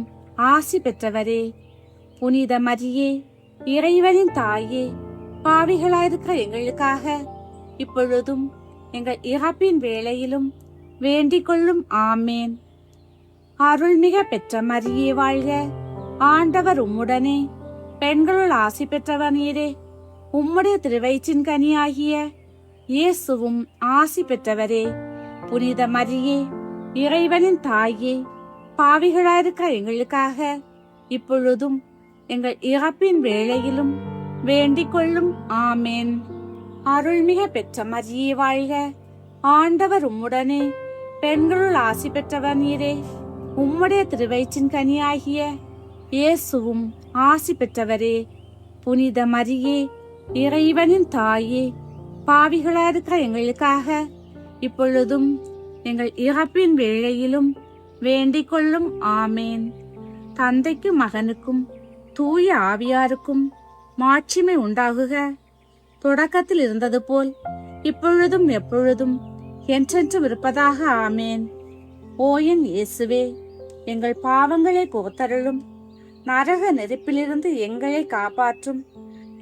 ஆசி பெற்றவரே. புனித மரியே, இறைவனின் தாயே, பாவிகளாயிருக்க எங்களுக்காக இப்பொழுதும் எங்கள் இறப்பின் வேளையிலும் வேண்டிக் கொள்ளும். ஆமேன். அருள்மிக பெற்ற மரியே வாழ்க, ஆண்டவர் உம்முடனே, பெண்களுள் ஆசி பெற்றவர் நீரே. உம்முடைய திருவயிற்றின் கனியாகிய இயேசுவும் ஆசி பெற்றவரே. புனித மரியே, இறைவனின் தாயே, பாவிகளாயிருக்க எங்களுக்காக இப்பொழுதும் எங்கள் இறப்பின் வேளையிலும் வேண்டிக் கொள்ளும். ஆமேன். அருள்மிக பெற்ற மரியே வாழ்க, ஆண்டவர் உம்முடனே, பெண்களுள் ஆசி பெற்றவர் நீரே. உம்முடைய திருவயிற்றின் கனியாகிய இயேசுவும் ஆசி பெற்றவரே. புனித மரியே, இறைவனின் தாயே, பாவிகளாயிருக்க எங்களுக்காக இப்பொழுதும் எங்கள் இறப்பின் வேளையிலும் வேண்டிக் கொள்ளும். ஆமேன். தந்தைக்கும் மகனுக்கும் தூய ஆவியாருக்கும் மாட்சிமை உண்டாகுக. தொடக்கத்தில் இருந்தது போல் இப்பொழுதும் எப்பொழுதும் என்றென்றும் இருப்பதாக. ஆமேன். ஓ என் இயேசுவே, எங்கள் பாவங்களை பொறுத்தருளும். நரக நெருப்பிலிருந்து எங்களை காப்பாற்றும்.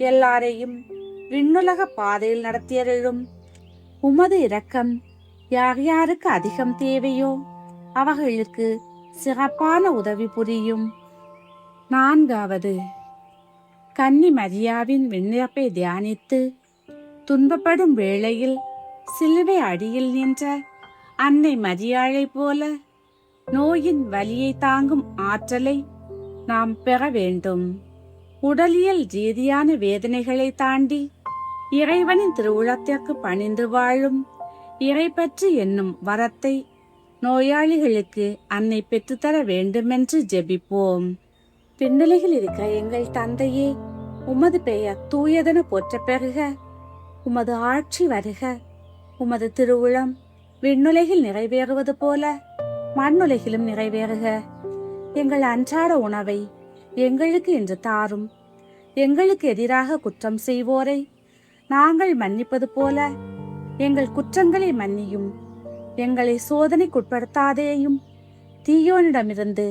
எல்லாரையும் விண்ணுலக பாதையில் நடத்தியருளும். உமது இரக்கம் யார் யாருக்கு அதிகம் தேவையோ அவர்களுக்கு சிறப்பான உதவி புரியும். 4வது, கன்னி மரியாவின் விண்ணப்பை தியானித்து துன்பப்படும் வேளையில் சிலுவை அடியில் நின்ற அன்னை மரியாளை போல நோயின் வலியை தாங்கும் ஆற்றலை நாம் பெற வேண்டும். உடலியல் ரீதியான வேதனைகளை தாண்டி இறைவனின் திருவுளத்திற்கு பணிந்து வாழும் இறைப்பற்று என்னும் வரத்தை நோயாளிகளுக்கு அன்னை பெற்றுத்தர வேண்டுமென்று ஜெபிப்போம். விண்ணுலகில் இருக்கிற எங்கள் தந்தையே, உமது பெயர் தூயதென போற்ற பெறுக. உமது ஆட்சி வருக. உமது திருவுளம் விண்ணுலகில் நிறைவேறுவது போல மண்ணுலகிலும் நிறைவேறுக. எங்கள் அன்றாட உணவை எங்களுக்கு இன்று தாரும். எங்களுக்கு எதிராக குற்றம் செய்வோரை நாங்கள் மன்னிப்பது போல எங்கள் குற்றங்களை மன்னியும். எங்களை சோதனைக்குட்படுத்தாதேயும், தீயோனிடமிருந்து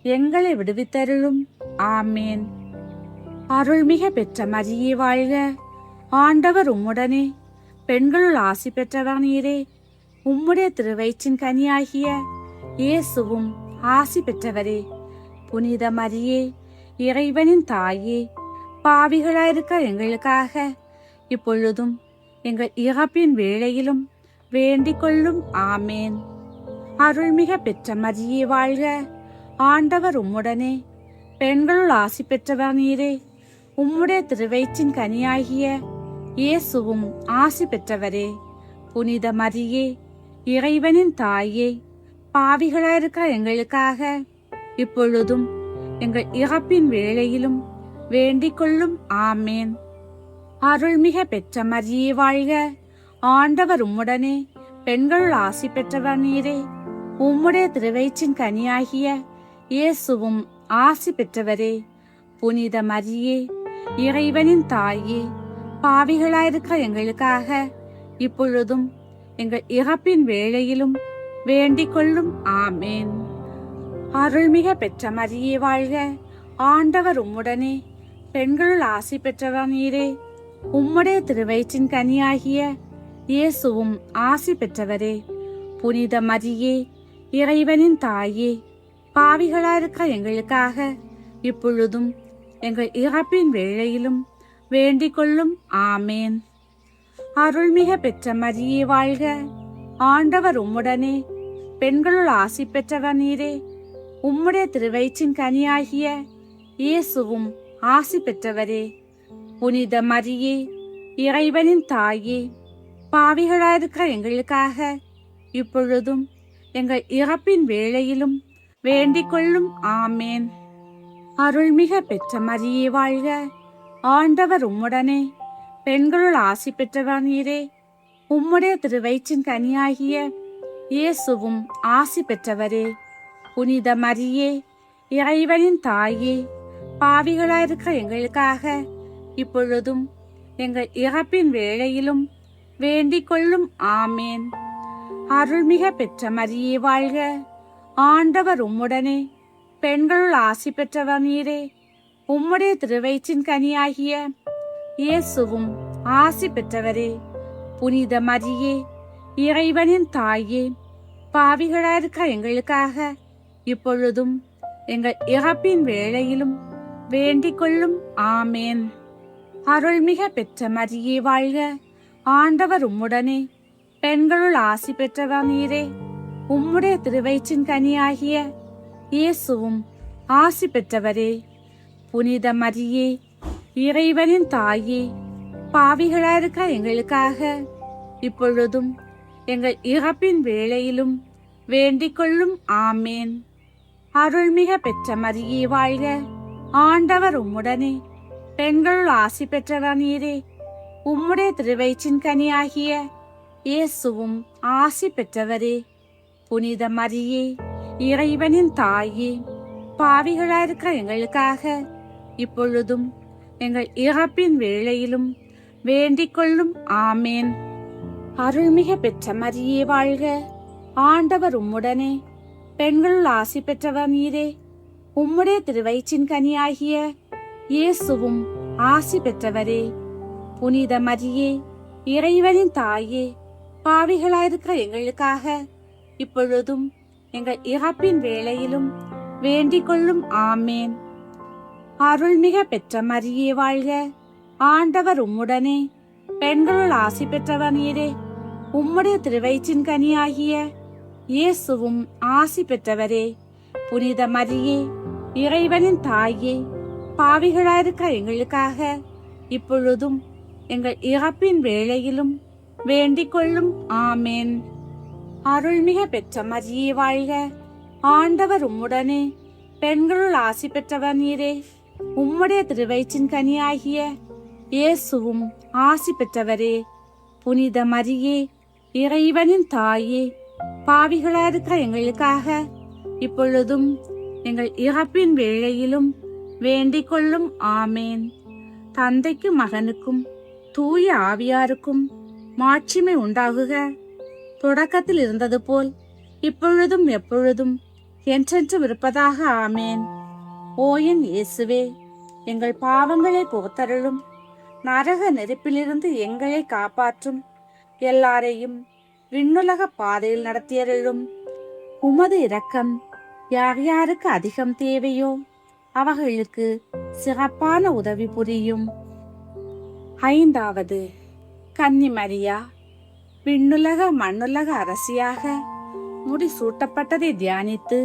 எங்களை விடுவித்தருளும். ஆமேன். அருள்மிக பெற்ற மரியே வாழ்க, ஆண்டவர் உம்முடனே, பெண்களுள் ஆசி பெற்றவர் நீரே. உம்முடைய திருவயிற்றின் கனியாகிய இயேசுவும் ஆசி பெற்றவரே. புனித மரியே, இறைவனின் தாயே, பாவிகளாயிருக்க எங்களுக்காக இப்பொழுதும் எங்கள் இறப்பின் வேளையிலும் வேண்டிக் கொள்ளும். ஆமேன். அருள்மிக பெற்ற மரியே வாழ்க, ஆண்டவர் உம்முடனே, பெண்களுள் ஆசி பெற்றவர் நீரே. உம்முடைய திருவயிற்றின் கனியாகிய இயேசுவும் ஆசி பெற்றவரே. புனித மரியே, இறைவனின் தாயே, பாவிகளாயிருக்க எங்களுக்காக இப்பொழுதும் எங்கள் இறப்பின் வேளையிலும் வேண்டிக் கொள்ளும். ஆமேன். அருள்மிக பெற்ற மரியே வாழ்க, ஆண்டவர் உம்முடனே, பெண்களுள் ஆசி பெற்றவர் நீரே. உம்முடைய திருவயிற்றின் கனியாகிய இயேசுவும் ஆசி பெற்றவரே. புனித மரியே, இறைவனின் தாயே, பாவிகளாயிருக்க எங்களுக்காக இப்பொழுதும் எங்கள் இறப்பின் வேளையிலும் வேண்டிக் கொள்ளும். ஆமேன். அருள்மிக பெற்ற மரியே வாழ்க, ஆண்டவர் உம்முடனே, பெண்களுள் ஆசி பெற்றவர் நீரே. உம்முடைய திருவயிற்றின் கனியாகிய இயேசுவும் ஆசி பெற்றவரே. புனித மரியே, இறைவனின் தாயே, பாவிகளாயிருக்கிற எங்களுக்காக இப்பொழுதும் எங்கள் இறப்பின் வேளையிலும் வேண்டிக் கொள்ளும். ஆமேன். அருள்மிக பெற்ற மரியே வாழ்க. ஆண்டவர் உம்முடனே, பெண்களுள் ஆசி பெற்றவர் நீரே. உம்முடைய திருவயிற்றின் கனியாகிய இயேசுவும் ஆசி பெற்றவரே. புனித மரியே, இறைவனின் தாயே, பாவிகளாயிருக்கிற எங்களுக்காக இப்பொழுதும் எங்கள் இறப்பின் வேளையிலும் வேண்டிக் கொள்ளும். ஆமேன். அருள்மிக பெற்ற மரியே வாழ்க. ஆண்டவர் உம்முடனே, பெண்களுள் ஆசி பெற்றவர் நீரே. உம்முடைய திருவயிற்றின் கனியாகிய இயேசுவும் ஆசி பெற்றவரே. புனித மரியே, இறைவனின் தாயே, பாவிகளாயிருக்கிற எங்களுக்காக இப்பொழுதும் எங்கள் இறப்பின் வேளையிலும் வேண்டிக் கொள்ளும். ஆமேன். அருள்மிக பெற்ற மரியே வாழ்க. ஆண்டவர் உம்முடனே, பெண்களுள் ஆசி பெற்றவர் நீரே. உம்முடைய திருவயிற்றின் கனியாகிய இயேசுவும் ஆசி பெற்றவரே. புனித மரியே, இறைவனின் தாயே, பாவிகளாயிருக்கிற எங்களுக்காக இப்பொழுதும் எங்கள் இறப்பின் வேளையிலும் வேண்டிக் கொள்ளும். ஆமேன். அருள்மிக பெற்ற மரியே வாழ்க. ஆண்டவர் உம்முடனே, பெண்களுள் ஆசி பெற்றவர் நீரே. உம்முடைய திருவயிற்றின் கனியாகிய இயேசுவும் ஆசி பெற்றவரே. புனித மரியே, இறைவனின் தாயே, பாவிகளாயிருக்கிற எங்களுக்காக இப்பொழுதும் எங்கள் இறப்பின் வேளையிலும் வேண்டிக் கொள்ளும். ஆமேன். அருள்மிக பெற்ற மரியே வாழ்க. ஆண்டவர் உம்முடனே, பெண்களுள் ஆசி பெற்றவர் நீரே. உம்முடைய திருவயிற்றின் கனியாகிய இயேசுவும் ஆசி பெற்றவரே. புனித மரியே, இறைவனின் தாயே, பாவிகளாயிருக்கிற எங்களுக்காக இப்பொழுதும் எங்கள் இறப்பின் வேளையிலும் வேண்டிக் கொள்ளும். ஆமேன். அருள்மிக பெற்ற மரியே வாழ்க. ஆண்டவர் உம்முடனே, பெண்களுள் ஆசி பெற்றவர் நீரே. உம்முடைய திருவயிற்றின் கனியாகிய இயேசுவும் ஆசி பெற்றவரே. புனித மரியே, இறைவனின் தாயே, பாவிகளாயிருக்கிற எங்களுக்காக இப்பொழுதும் எங்கள் இறப்பின் வேளையிலும் வேண்டிக் கொள்ளும். ஆமேன். அருள்மிக பெற்ற மரியே வாழ்க. ஆண்டவர் உம்முடனே, பெண்களுள் ஆசி பெற்றவர் நீரே. உம்முடைய திருவயிற்றின் கனியாகிய இயேசுவும் ஆசி பெற்றவரே. புனித மரியே, இறைவனின் தாயே, பாவிகளாயிருக்கிற எங்களுக்காக இப்பொழுதும் எங்கள் இறப்பின் வேளையிலும் வேண்டிக் கொள்ளும். ஆமேன். அருள்மிக பெற்ற மரியே வாழ்க. ஆண்டவர் உம்முடனே, பெண்களுள் ஆசி பெற்றவர் நீரே. உம்முடைய திருவயிற்றின் கனியாகிய இயேசுவும் ஆசி பெற்றவரே. புனித மரியே, இறைவனின் தாயே, பாவிகளாயிருக்கிற எங்களுக்காக இப்பொழுதும் எங்கள் இறப்பின் வேளையிலும் வேண்டிக் கொள்ளும். ஆமேன். தந்தைக்கும் மகனுக்கும் தூய ஆவியாருக்கும் மாட்சிமை உண்டாகுக. தொடக்கத்தில் இருந்தது போல் இப்பொழுதும் எப்பொழுதும் என்றென்றும் இருப்பதாக. ஆமேன். ஓ என் இயேசுவே, எங்கள் பாவங்களை போத்தருளும். நரக நெருப்பிலிருந்து எங்களை காப்பாற்றும். எல்லாரையும் விண்ணுலக பாதையில் நடத்தியருளும். உமது இரக்கம் யார் யாருக்கு அதிகம் தேவையோ அவர்களுக்கு சிறப்பான உதவி புரியும். 5வது, கன்னி மரியா, விண்ணுலக மண்ணுலக அரசியாக முடிசூட்டப்பட்டதை தியானித்து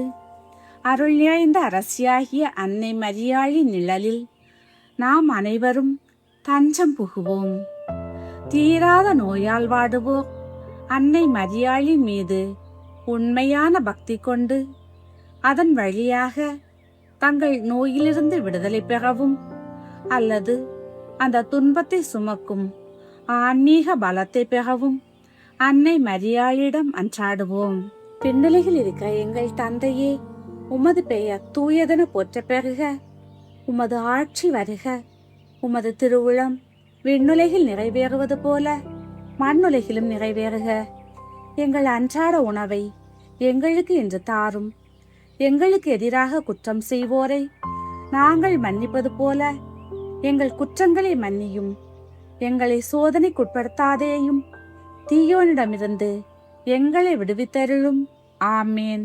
அருள் நிறைந்த அரசியாகிய அன்னை மரியாளின் நிழலில் நாம் அனைவரும் தஞ்சம் புகுவோம். தீராத நோயால் வாடுவோர் அன்னை மரியாளின் மீது உண்மையான பக்தி கொண்டு அதன் வழியாக தங்கள் நோயிலிருந்து விடுதலை பெறவும், அல்லது அந்த துன்பத்தை சுமக்கும் ஆன்மீக பலத்தை பெறவும் அன்னை மரியாளிடம் அன்றாடுவோம். விண்ணுலகில் இருக்க எங்கள் தந்தையே, உமது பெயர் தூயதென போற்ற பெறுக. உமது ஆட்சி வருக. உமது திருவுளம் விண்ணுலகில் நிறைவேறுவது போல மண்ணுலகிலும் நிறைவேறுக. எங்கள் அன்றாட உணவை எங்களுக்கு இன்று தாரும். எங்களுக்கு எதிராக குற்றம் செய்வோரை நாங்கள் மன்னிப்பது போல எங்கள் குற்றங்களை மன்னியும். எங்களை சோதனைக்குட்படுத்தாதேயும், தீயோனிடமிருந்து எங்களை விடுவித்தருளும். ஆமேன்.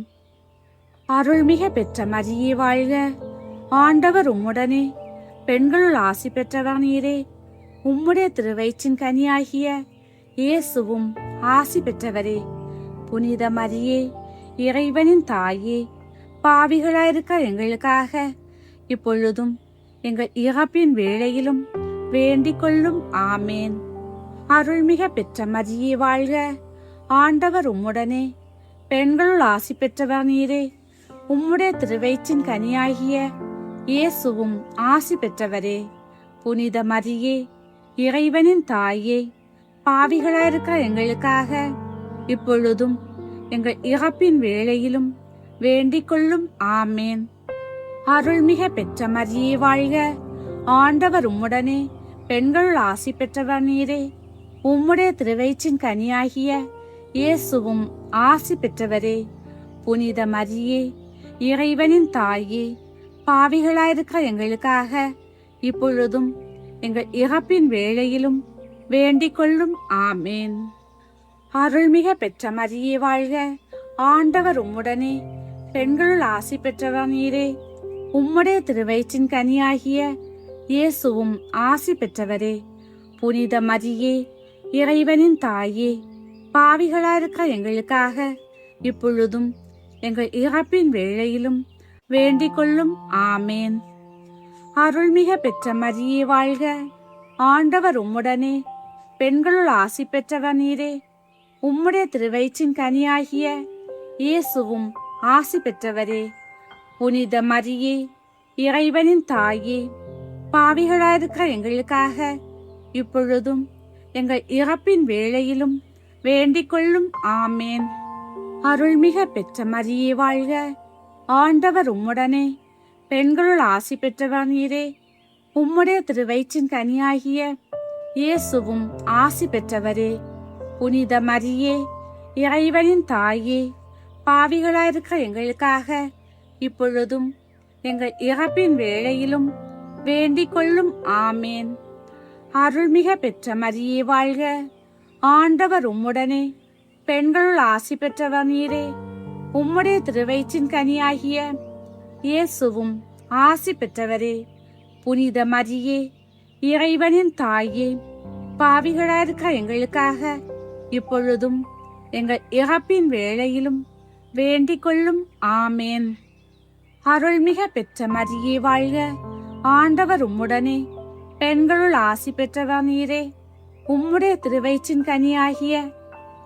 அருள்மிக பெற்ற மரியே வாழ்க, ஆண்டவர் உம்முடனே, பெண்களுள் ஆசி பெற்றவர் நீரே. உம்முடைய திருவயிற்றின் கனியாகிய இயேசுவும் ஆசி பெற்றவரே. புனித மரியே, இறைவனின் தாயே, பாவிகளாயிருக்க எங்களுக்காக இப்பொழுதும் எங்கள் இறப்பின் வேளையிலும் வேண்டிக் கொள்ளும். ஆமேன். அருள்மிக பெற்ற மரியே வாழ்க, ஆண்டவர் உம்முடனே, பெண்களுள் ஆசி பெற்றவர் நீரே. உம்முடைய திருவயிற்றின் கனியாகிய இயேசுவும் ஆசி பெற்றவரே. புனித மரியே, இறைவனின் தாயே, பாவிகளாயிருக்க எங்களுக்காக இப்பொழுதும் எங்கள் இறப்பின் வேளையிலும் வேண்டிக் கொள்ளும். ஆமேன். அருள்மிக பெற்ற மரியே வாழ்க, ஆண்டவர் உம்முடனே, பெண்களுள் ஆசி பெற்றவர் நீரே. உம்முடைய திருவயிற்றின் கனியாகிய இயேசுவும் ஆசி பெற்றவரே. புனித மரியே, இறைவனின் தாயே, பாவிகளாயிருக்க எங்களுக்காக இப்பொழுதும் எங்கள் இறப்பின் வேளையிலும் வேண்டிக் கொள்ளும். ஆமேன். அருள்மிக பெற்ற மரியே வாழ்க, ஆண்டவர் உம்முடனே, பெண்களுள் ஆசி பெற்றவர் நீரே. உம்முடைய திருவயிற்றின் கனியாகிய இயேசுவும் ஆசி பெற்றவரே. புனித மரியே, இறைவனின் தாயே, பாவிகளாயிருக்க எங்களுக்காக இப்பொழுதும் எங்கள் இறப்பின் வேளையிலும் வேண்டிக் கொள்ளும். ஆமேன். அருள்மிக பெற்ற மரியே வாழ்க, ஆண்டவர் உம்முடனே, பெண்களுள் ஆசி பெற்றவர் நீரே. உம்முடைய திருவயிற்றின் கனியாகிய இயேசுவும் ஆசி பெற்றவரே. புனித மரியே, இறைவனின் தாயே, பாவிகளாயிருக்க எங்களுக்காக இப்பொழுதும் எங்கள் இறப்பின் வேளையிலும் வேண்டிக் கொள்ளும். ஆமேன். அருள்மிக பெற்ற மரியே வாழ்க, ஆண்டவர் உம்முடனே, பெண்களுள் ஆசி பெற்றவர் நீரே. உம்முடைய திருவயிற்றின் கனியாகிய இயேசுவும் ஆசி பெற்றவரே. புனித மரியே, இறைவனின் தாயே, பாவிகளாயிருக்க எங்களுக்காக இப்பொழுதும் எங்கள் இறப்பின் வேளையிலும் வேண்டிக் கொள்ளும். ஆமேன். அருள்மிக பெற்ற மரியே வாழ்க, ஆண்டவர் உம்முடனே, பெண்களுள் ஆசி பெற்றவர் நீரே. உம்முடைய திருவயிற்றின் கனியாகிய இயேசுவும் ஆசி பெற்றவரே. புனித மரியே, இறைவனின் தாயே, பாவிகளாயிருக்க எங்களுக்காக இப்பொழுதும் எங்கள் இறப்பின் வேளையிலும் வேண்டிக் கொள்ளும். ஆமேன். அருள்மிக பெற்ற மரியே வாழ்க, ஆண்டவர் உம்முடனே, பெண்களுள் ஆசி பெற்றவர் நீரே. உம்முடைய திருவயிற்றின் கனியாகிய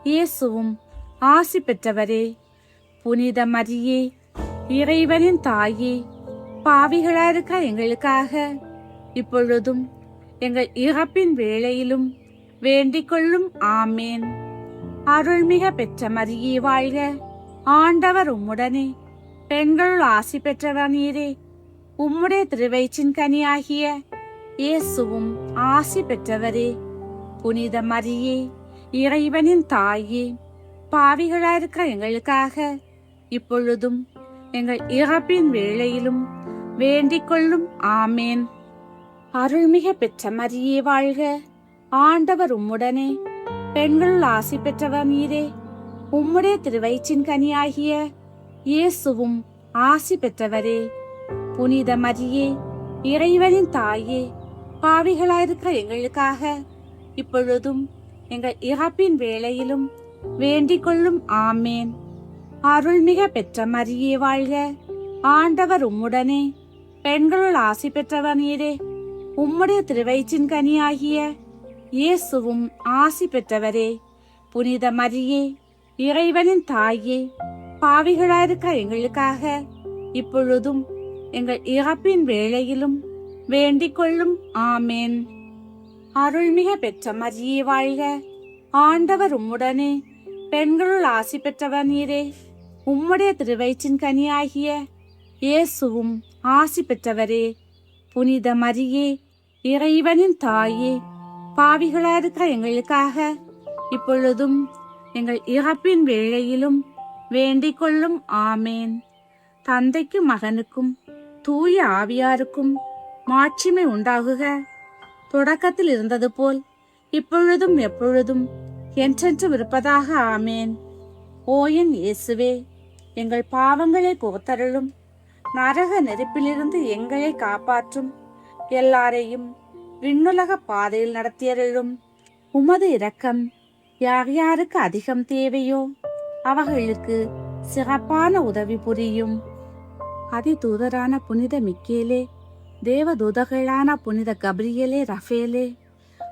இயேசுவும் ஆசி பெற்றவரே. புனித மரியே, இறைவனின் தாயே, பாவிகளாயிருக்க எங்களுக்காக இப்பொழுதும் எங்கள் இறப்பின் வேளையிலும் வேண்டிக் கொள்ளும். ஆமேன். அருள்மிக பெற்ற மரியே வாழ்க, ஆண்டவர் உம்முடனே, பெண்களுள் ஆசி பெற்றவர் நீரே. உம்முடைய திருவயிற்றின் கனியாகிய இயேசுவும் ஆசி பெற்றவரே. புனித மரியே, இறைவனின் தாயே, பாவிகளாயிருக்க எங்களுக்காக இப்பொழுதும் எங்கள் இறப்பின் வேளையிலும் வேண்டிக் கொள்ளும். ஆமேன். அருள்மிக பெற்ற மரியே வாழ்க, ஆண்டவர் உம்முடனே, பெண்களுள் ஆசி பெற்றவர் நீரே. உம்முடைய திருவயிற்றின் கனியாகிய இயேசுவும் ஆசி பெற்றவரே. புனித மரியே, இறைவனின் தாயே, பாவிகளாயிருக்க எங்களுக்காக இப்பொழுதும் எங்கள் இறப்பின் வேளையிலும் வேண்டிக் கொள்ளும். ஆமேன். அருள்மிக பெற்ற மரியே வாழ்க, ஆண்டவர் உம்முடனே, பெண்களுள் ஆசி பெற்றவர் நீரே. உம்முடைய திருவயிற்றின் கனியாகிய இயேசுவும் ஆசி பெற்றவரே. புனித மரியே, இறைவனின் தாயே, பாவிகளாயிருக்க எங்களுக்காக இப்பொழுதும் எங்கள் இறப்பின் வேளையிலும் வேண்டிக் கொள்ளும். ஆமேன். அருள்மிக பெற்ற மரியே வாழ்க, ஆண்டவர் உம்முடனே, பெண்களுள் ஆசி பெற்றவர் நீரே. உம்முடைய திருவயிற்றின் கனியாகிய இயேசுவும் ஆசி பெற்றவரே. புனித மரியே, இறைவனின் தாயே, பாவிகளாயிருக்க எங்களுக்காக இப்பொழுதும் எங்கள் இறப்பின் வேளையிலும் வேண்டிக் கொள்ளும். ஆமேன். தந்தைக்கும் மகனுக்கும் தூய ஆவியாருக்கும் மாட்சிமை உண்டாகுக. தொடக்கத்தில் இருந்தது போல் இப்பொழுதும் எப்பொழுதும் என்றென்றும் இருப்பதாக ஆமேன். ஓ என் இயேசுவே, எங்கள் பாவங்களை பொறுத்தருளும். நரக நெருப்பிலிருந்து எங்களை காப்பாற்றும். எல்லாரையும் விண்ணுலக பாதையில் நடத்தியருளும். உமது இரக்கம் யார் யாருக்கு அதிகம் தேவையோ அவர்களுக்கு சிறப்பான உதவி புரியும். அதிதூதரான புனித மிக்கேலே, தேவதூதர்களான புனித கபிரியலே, ரஃபேலே,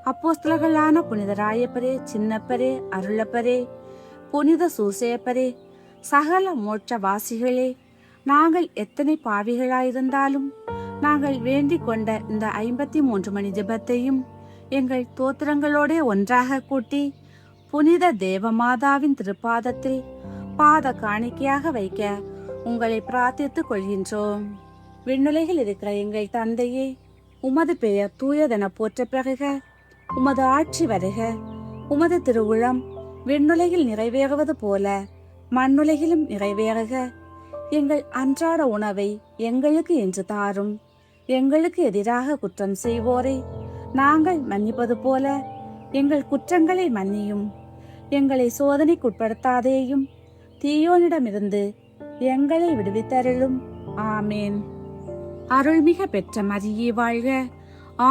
அப்போஸ்தலர்களான புனித ராயப்பரே, சின்னப்பரே, அருளப்பரே, புனித சூசேப்பரே, சகல மோட்சவாசிகளே, நாங்கள் எத்தனை பாவிகளாயிருந்தாலும் நாங்கள் வேண்டிக் கொண்ட இந்த 53 மணி ஜெபத்தையும் எங்கள் தோத்திரங்களோட ஒன்றாக கூட்டி புனித தேவமாதாவின் திருப்பாதத்தில் பாத காணிக்கையாக வைக்க உங்களை பிரார்த்தித்துக் கொள்கின்றோம். விண்ணுலகில் இருக்கிற எங்கள் தந்தையே, உமது பெயர் தூயதென போற்ற பிறக, உமது ஆட்சி வருக, உமது திருவுளம் விண்ணுலகில் நிறைவேறுவது போல மண்ணுலகிலும் நிறைவேறுக. எங்கள் அன்றாட உணவை எங்களுக்கு என்று தாரும். எங்களுக்கு எதிராக குற்றம் செய்வோரை நாங்கள் மன்னிப்பது போல எங்கள் குற்றங்களை மன்னியும். எங்களை சோதனைக்குட்படுத்தாதேயும், தீயோனிடமிருந்து எங்களை விடுவித்தருளும். ஆமேன். அருள்மிக பெற்ற மரியே வாழ்க,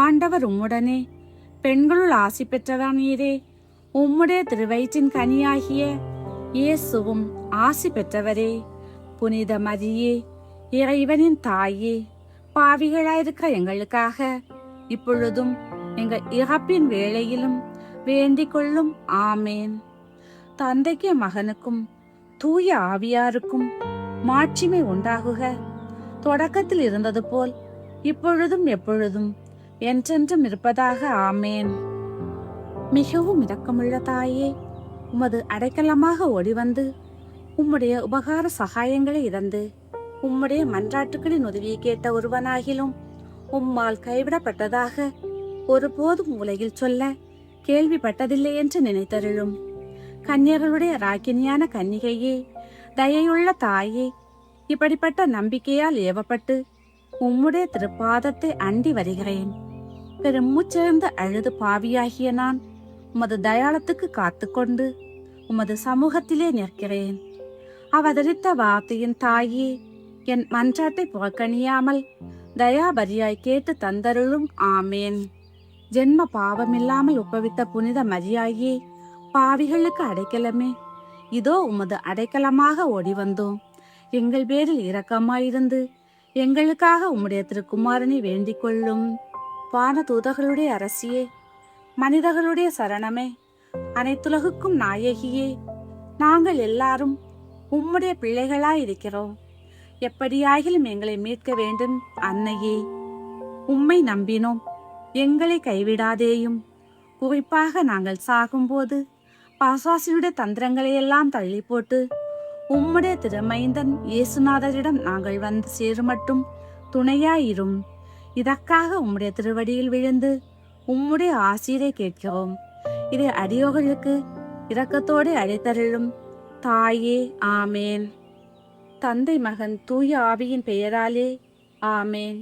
ஆண்டவர் உம்முடனே, பெண்களுள் ஆசி பெற்றவர் நீரே. உம்முடைய திருவயிற்றின் கனியாகிய இயேசுவும் ஆசி பெற்றவரே. புனித மரியே, இறைவனின் தாயே, பாவிகளாயிருக்கிற எங்களுக்காக இப்பொழுதும் எங்கள் இறப்பின் வேளையிலும் வேண்டிக் கொள்ளும். ஆமேன். தந்தைக்கு மகனுக்கும் தூய ஆவியாருக்கும் மாட்சிமை உண்டாகுக. தொடக்கத்தில் இருந்தது போல் இப்பொழுதும் எப்பொழுதும் என்றென்றும் இருப்பதாக. ஆமேன். மிகவும் இரக்கமுள்ள தாயே, உமது அடைக்கலமாக ஓடிவந்து உம்முடைய உபகார சகாயங்களை இழந்து உம்முடைய மன்றாட்டுகளின் உதவியை கேட்ட ஒருவனாகிலும் உம்மால் கைவிடப்பட்டதாக ஒருபோதும் உலகில் சொல்ல கேள்விப்பட்டதில்லை என்று நினைத்தருளும். கன்னியர்களுடைய ராக்கினியான கன்னிகையே, தயையுள்ள தாயே, இப்படிப்பட்ட நம்பிக்கையால் ஏவப்பட்டு உம்முடைய திருப்பாதத்தை அண்டி வருகிறேன். பெருமூச்சிறந்து அழுது பாவியாகிய நான் உமது தயாளத்துக்கு காத்துக்கொண்டு உமது சமூகத்திலே நிற்கிறேன். அவதரித்த வார்த்தையின் தாயே, என் மன்றாட்டை புறக்கணியாமல் தயாபரியாய் கேட்டு தந்தருளும். ஆமேன். ஜென்ம பாவமில்லாமல் உப்பவித்த புனித மரியாயே, பாவிகளுக்கு அடைக்கலமே, இதோ உமது அடைக்கலமாக ஓடி வந்தோம். எங்கள் பேரில் இரக்கமாயிருந்து எங்களுக்காக உம்முடைய திருக்குமாரனை வேண்டிக் கொள்ளும். வான தூதர்களுடைய அரசியே, மனிதர்களுடைய சரணமே, அனைத்துலகுக்கும் நாயகியே, நாங்கள் எல்லாரும் உம்முடைய பிள்ளைகளாயிருக்கிறோம். எப்படியாகிலும் எங்களை மீட்க வேண்டும் அன்னையே. உம்மை நம்பினோம், எங்களை கைவிடாதேயும். குறிப்பாக நாங்கள் சாகும்போது பாசாசியுடைய தந்திரங்களையெல்லாம் தள்ளி போட்டு உம்முடைய திருமைந்தன் இயேசுநாதரிடம் நாங்கள் வந்து சேருமட்டும் துணையாயிரும். இதற்காக உம்முடைய திருவடியில் விழுந்து உம்முடைய ஆசீரை கேட்கிறோம். இதை அடியோர்களுக்கு இரக்கத்தோடு அழைத்தருளும் தாயே. ஆமேன். தந்தை மகன் தூய ஆவியின் பெயராலே. ஆமேன்.